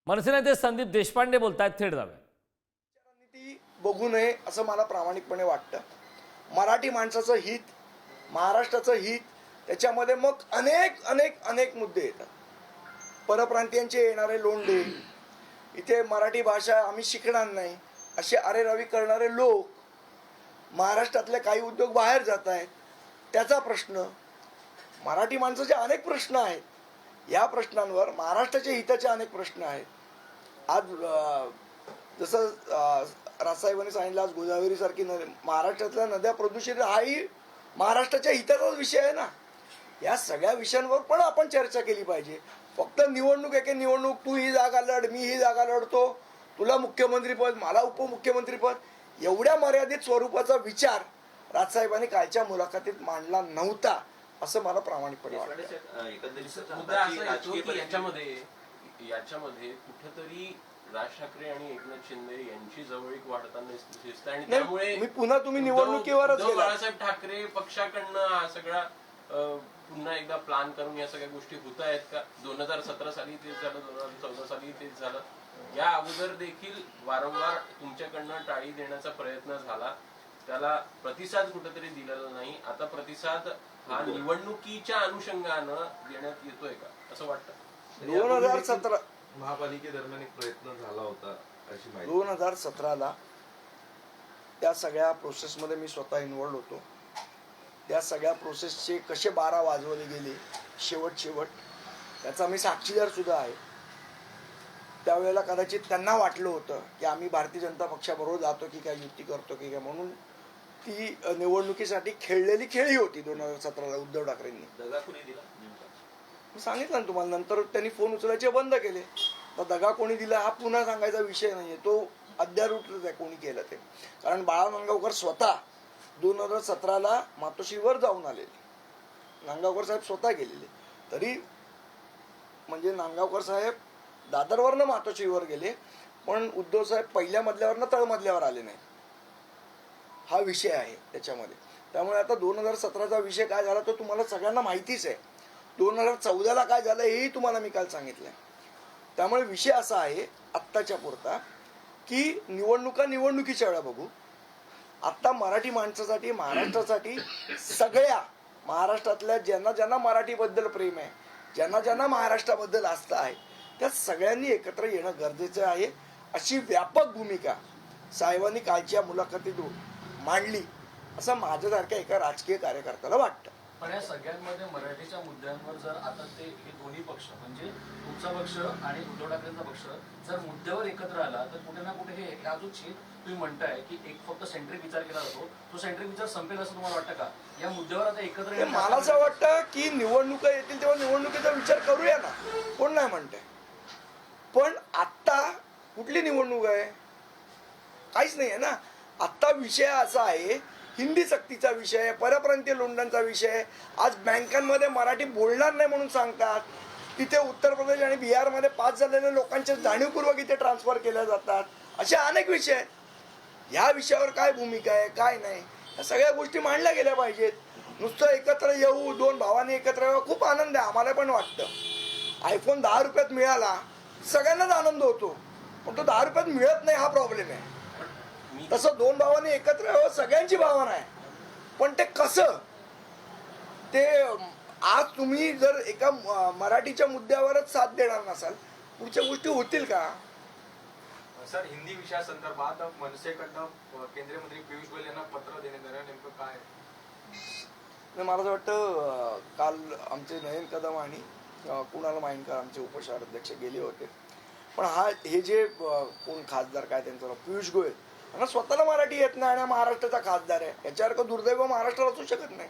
मनसे नेते संदीप देशपांडे बोलतायत, थेट जाऊया. नीती बघू नये असं मला प्रामाणिकपणे वाटतं. मराठी माणसाचं हित, महाराष्ट्राचं हित, त्याच्यामध्ये मग अनेक अनेक अनेक मुद्दे येतात. परप्रांतीयांचे येणारे लोंढे, इथे मराठी भाषा आम्ही शिकणार नाही असे अरेरावी करणारे लोक, महाराष्ट्रातले काही उद्योग बाहेर जात आहेत त्याचा प्रश्न, मराठी माणसाचे अनेक प्रश्न आहेत. या प्रश्नांवर महाराष्ट्राच्या हिताचे अनेक प्रश्न आहेत. आज जसं राजसाहेबांनी सांगितलं, आज गोदावरीसारखी महाराष्ट्रातल्या नद्या प्रदूषित, हाही महाराष्ट्राच्या हिताचाच विषय आहे ना. या सगळ्या विषयांवर पण आपण चर्चा केली पाहिजे. फक्त निवडणूक एके निवडणूक, तू ही जागा लढ, मी ही जागा लढतो, तुला मुख्यमंत्रीपद, मला उपमुख्यमंत्रीपद, एवढ्या मर्यादित स्वरूपाचा विचार राजसाहेबांनी कालच्या मुलाखतीत मांडला नव्हता असं मला प्रामाणिकपणे वाटतं. याच्यामध्ये कुठेतरी राज ठाकरे आणि एकनाथ शिंदे यांची जवळीक वाढताना दिसते आणि त्यामुळे मी पुन्हा तुम्ही निवडणुकीवरच बाळासाहेब ठाकरे पक्षाकडनं हा सगळा पुन्हा एकदा प्लॅन करून या सगळ्या गोष्टी होत आहेत का? 2017 साली तेच झालं, 2014 साली तेच झालं. या अगोदर देखील वारंवार तुमच्याकडनं टाळी देण्याचा प्रयत्न झाला, त्याला प्रतिसाद कुठेतरी दिलेला नाही. आता प्रतिसाद हा निवडणुकीच्या अनुषंगानं देण्यात येतोय का असं वाटतं? 2017 महापालिकेदरम्यान एक प्रयत्न झाला होता अशी माहिती. 2017ला त्या सगळ्या प्रोसेसमध्ये मी स्वतः इन्व्हॉल्व होतो. त्या सगळ्या प्रोसेसचे कसे 12 वाजवले गेले शेवट त्याचा मी साक्षीदार सुद्धा आहे. त्यावेळेला कदाचित त्यांना वाटलं होतं की आम्ही भारतीय जनता पक्षाबरोबर जातो की काय, युती करतो की काय, म्हणून ती निवडणुकीसाठी खेळलेली खेळी होती 2017ला उद्धव ठाकरेंनी. दगा कोणी दिला मी सांगितलं ना तुम्हाला. नंतर त्यांनी फोन उचलायचे बंद केले. तर दगा कोणी दिला हा पुन्हा सांगायचा विषय नाहीये, तो अद्यारूटच आहे कोणी केलं ते. कारण बाळा नांदगावकर स्वतः 2017ला मातोश्रीवर जाऊन आलेले, नांदगावकर साहेब स्वतः गेलेले. तरी म्हणजे नांदगावकर साहेब दादरवरनं मातोश्रीवर गेले, पण उद्धव साहेब पहिल्या मजल्यावरनं तळमजल्यावर आले नाही. हा विषय आहे त्याच्यामध्ये. त्यामुळे आता 2017चा विषय काय झाला तो तुम्हाला सगळ्यांना माहितीच आहे. 2014ला काय झालं हेही तुम्हाला मी काल सांगितलंय. त्यामुळे विषय असा आहे आत्ताच्या पुरता की निवडणुकीच्या वेळा बघू. आत्ता मराठी माणसासाठी, महाराष्ट्रासाठी, सगळ्या महाराष्ट्रातल्या ज्यांना ज्यांना मराठीबद्दल प्रेम आहे, ज्यांना ज्यांना महाराष्ट्राबद्दल आस्था आहे, त्या सगळ्यांनी एकत्र येणं गरजेचं आहे. अशी व्यापक भूमिका साहेबांनी कालच्या मुलाखतीत मांडली असं माझ्यासारख्या एका राजकीय कार्यकर्त्याला वाटतं. पण या सगळ्यांमध्ये मराठीच्या मुद्द्यांवर जर आता हे दोन्ही पक्ष म्हणजे तुमचा पक्ष आणि उद्धव ठाकरेंचा पक्ष जर मुद्द्यावर एकत्र आला तर कुठे ना कुठे हा जो छेद तुम्ही म्हणताय की एक फक्त सेंट्रिक विचार केला जातो, तो सेंट्रिक विचार संपेल असं तुम्हाला वाटतं का? या मुद्द्यावर आता एकत्र मला असं वाटतं की निवडणुका येतील तेव्हा निवडणुकीचा विचार करूया ना, कोण नाही म्हणतंय. पण आत्ता कुठली निवडणूक आहे? काहीच नाही आहे ना. आत्ता विषय असा आहे हिंदी सक्तीचा विषय, परप्रांतीय लोंढांचा विषय. आज बँकांमध्ये मराठी बोलणार नाही म्हणून सांगतात. तिथे उत्तर प्रदेश आणि बिहारमध्ये पास झालेल्या लोकांचे जाणीवपूर्वक इथे ट्रान्सफर केल्या जातात. असे अनेक विषय आहेत. ह्या विषयावर काय भूमिका आहे, काय नाही, या सगळ्या गोष्टी मांडल्या गेल्या पाहिजेत. नुसतं एकत्र येऊ, दोन भावांनी एकत्र येऊ, खूप आनंद आहे, आम्हाला पण वाटतं. आयफोन 10 रुपयात मिळाला सगळ्यांनाच आनंद होतो, पण तो 10 रुपयात मिळत नाही हा प्रॉब्लेम आहे. तसं दोन भावांनी एकत्र यावं सगळ्यांची भावना आहे, पण ते कसं, ते आज तुम्ही जर एका मराठीच्या मुद्द्यावरच साथ देणार नसाल, पुढच्या गोष्टी होतील का? सर, हिंदी विषयासंदर्भात मनसेकडनं केंद्रीय मंत्री पियुष गोयल यांना पत्र देण्यात आलं, नेमकं काय? मला असं वाटतं काल आमचे नयन कदम आणि कुणाल माईनकर आमचे उपशहर अध्यक्ष गेले होते. पण हे जे कोण खासदार काय त्यांचं पियुष गोयल यांना स्वतःला मराठी येत नाही आणि महाराष्ट्राचा खासदार आहे, याच्यासारखं दुर्दैव महाराष्ट्राला असू शकत नाही.